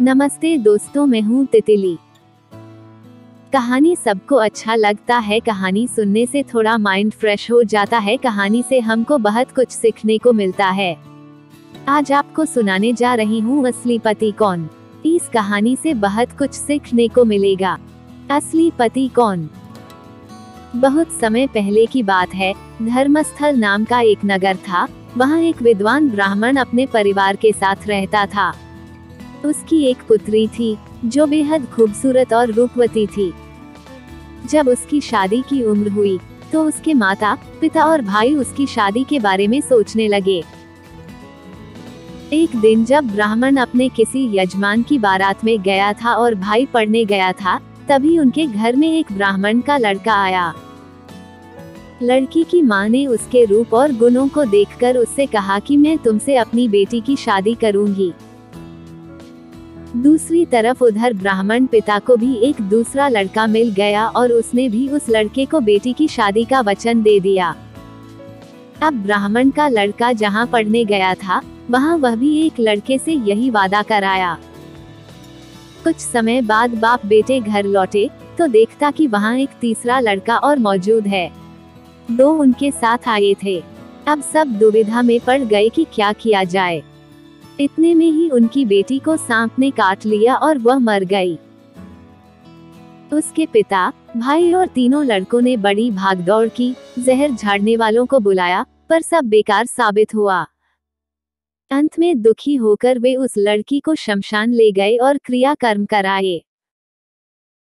नमस्ते दोस्तों, मैं हूँ तितली। कहानी सबको अच्छा लगता है। कहानी सुनने से थोड़ा माइंड फ्रेश हो जाता है। कहानी से हमको बहुत कुछ सीखने को मिलता है। आज आपको सुनाने जा रही हूँ असली पति कौन। इस कहानी से बहुत कुछ सीखने को मिलेगा। असली पति कौन। बहुत समय पहले की बात है। धर्मस्थल नाम का एक नगर था। वहाँ एक विद्वान ब्राह्मण अपने परिवार के साथ रहता था। उसकी एक पुत्री थी जो बेहद खूबसूरत और रूपवती थी। जब उसकी शादी की उम्र हुई तो उसके माता पिता और भाई उसकी शादी के बारे में सोचने लगे। एक दिन जब ब्राह्मण अपने किसी यजमान की बारात में गया था और भाई पढ़ने गया था, तभी उनके घर में एक ब्राह्मण का लड़का आया। लड़की की माँ ने उसके रूप और गुणों को देखकर उससे कहा कि मैं तुमसे अपनी बेटी की शादी करूंगी। दूसरी तरफ उधर ब्राह्मण पिता को भी एक दूसरा लड़का मिल गया और उसने भी उस लड़के को बेटी की शादी का वचन दे दिया। अब ब्राह्मण का लड़का जहाँ पढ़ने गया था, वहाँ वह भी एक लड़के से यही वादा कराया। कुछ समय बाद बाप बेटे घर लौटे तो देखता कि वहाँ एक तीसरा लड़का और मौजूद है। दो उनके साथ आए थे। अब सब दुविधा में पड़ गए कि क्या किया जाए। इतने में ही उनकी बेटी को सांप ने काट लिया और वह मर गई। उसके पिता, भाई और तीनों लड़कों ने बड़ी भागदौड़ की, जहर झाड़ने वालों को बुलाया, पर सब बेकार साबित हुआ। अंत में दुखी होकर वे उस लड़की को शमशान ले गए और क्रियाकर्म कराए।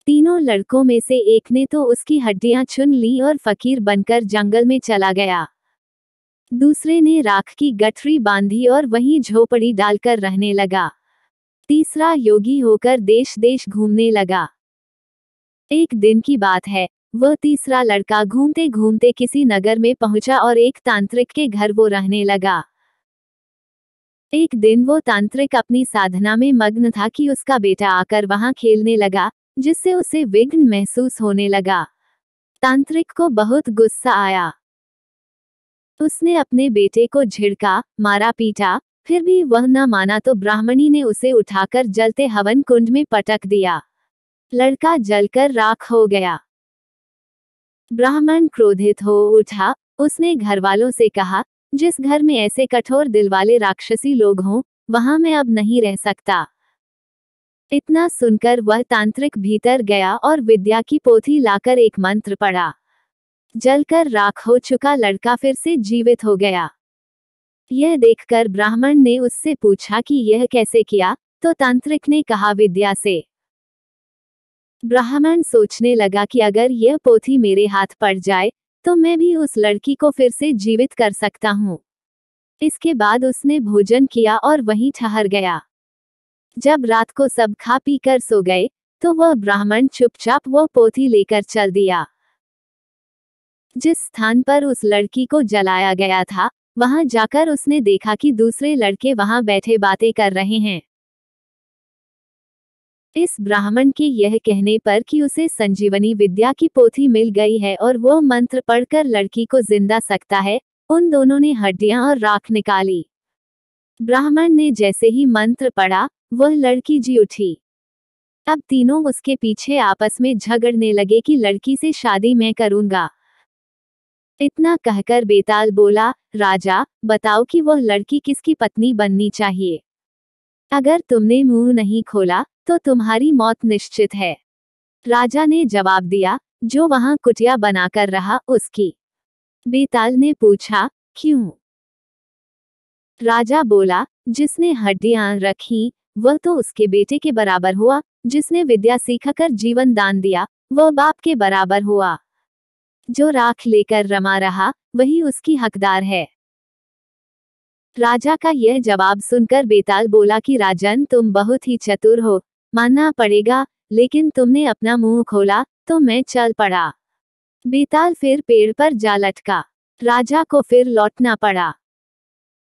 तीनों लड़कों में से एक ने तो उसकी हड्डियां चुन ली और फकीर बनकर जंगल में चला गया। दूसरे ने राख की गठरी बांधी और वहीं झोपड़ी डालकर रहने लगा। तीसरा योगी होकर देश देश घूमने लगा। एक दिन की बात है, वह तीसरा लड़का घूमते घूमते किसी नगर में पहुंचा और एक तांत्रिक के घर वो रहने लगा। एक दिन वो तांत्रिक अपनी साधना में मग्न था कि उसका बेटा आकर वहां खेलने लगा, जिससे उसे विघ्न महसूस होने लगा। तांत्रिक को बहुत गुस्सा आया। उसने अपने बेटे को झिड़का, मारा पीटा, फिर भी वह न माना तो ब्राह्मणी ने उसे उठाकर जलते हवन कुंड में पटक दिया। लड़का जलकर राख हो गया। ब्राह्मण क्रोधित हो उठा। उसने घरवालों से कहा, जिस घर में ऐसे कठोर दिल वाले राक्षसी लोग हों, वहां मैं अब नहीं रह सकता। इतना सुनकर वह तांत्रिक भीतर गया और विद्या की पोथी लाकर एक मंत्र पढ़ा। जलकर राख हो चुका लड़का फिर से जीवित हो गया। यह देखकर ब्राह्मण ने उससे पूछा कि यह कैसे किया, तो तांत्रिक ने कहा विद्या से। ब्राह्मण सोचने लगा कि अगर यह पोथी मेरे हाथ पड़ जाए तो मैं भी उस लड़की को फिर से जीवित कर सकता हूँ। इसके बाद उसने भोजन किया और वहीं ठहर गया। जब रात को सब खा पी कर सो गए तो वह ब्राह्मण चुपचाप वो पोथी लेकर चल दिया। जिस स्थान पर उस लड़की को जलाया गया था, वहां जाकर उसने देखा कि दूसरे लड़के वहां बैठे बातें कर रहे हैं। इस ब्राह्मण के यह कहने पर कि उसे संजीवनी विद्या की पोथी मिल गई है और वो मंत्र पढ़कर लड़की को जिंदा सकता है, उन दोनों ने हड्डियां और राख निकाली। ब्राह्मण ने जैसे ही मंत्र पढ़ा, वह लड़की जी उठी। अब तीनों उसके पीछे आपस में झगड़ने लगे कि लड़की से शादी मैं करूंगा। इतना कहकर बेताल बोला, राजा, बताओ कि वह लड़की किसकी पत्नी बननी चाहिए। अगर तुमने मुंह नहीं खोला तो तुम्हारी मौत निश्चित है। राजा ने जवाब दिया, जो वहां कुटिया बनाकर रहा उसकी। बेताल ने पूछा, क्यों? राजा बोला, जिसने हड्डियां रखी वह तो उसके बेटे के बराबर हुआ, जिसने विद्या सीखकर जीवन दान दिया वह बाप के बराबर हुआ। जो राख लेकर रमा रहा वही उसकी हकदार है। राजा का यह जवाब सुनकर बेताल बोला कि राजन, तुम बहुत ही चतुर हो, मानना पड़ेगा, लेकिन तुमने अपना मुंह खोला तो मैं चल पड़ा। बेताल फिर पेड़ पर जा लटका। राजा को फिर लौटना पड़ा।